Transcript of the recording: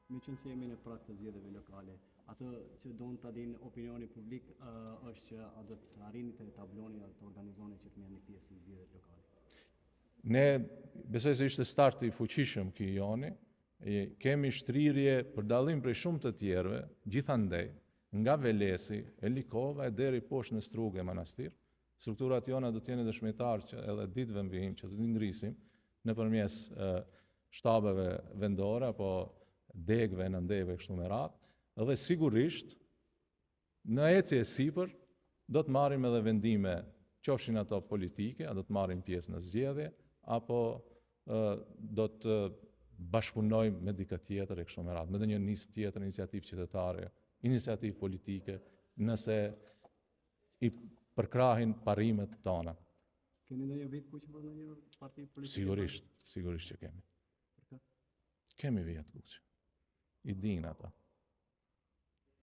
Me qënë se jemi në prag të zgjedhjeve lokale, atë që donë ta dinë opinioni publik është që a do të arrini të tabloni atë të organizoni që të merrni pjesë në zgjedhjet lokale. Ne besoj se ishte starti i fuqishëm ky joni, kemi shtrirje për dallim prej shumë të tjerëve, gjithandej, nga Velesi, e Likova e deri poshtë në Strugë e Manastir. Strukturat jona do të jeni dëshmitar që edhe ditëve në vijim që do t'i ngrisim nëpërmes shtabeve vendore apo degëve, nëndeve kështu me radhë, dhe sigurisht në ecje sipër do të marrim edhe vendime, qofshin ato politike, a do të marrim pjesë në zgjedhje, apo do të bashkëpunojmë me dikë tjetër e kështu me radhë, me ndonjë nismë tjetër, iniciativë qytetare, iniciativë politike, nëse i përkrahin parimet tona. Keni ndonjë vit kuq për ndonjë parti politike? Sigurisht që kemi. Për kë? Kemi vjet kuq. I din ata.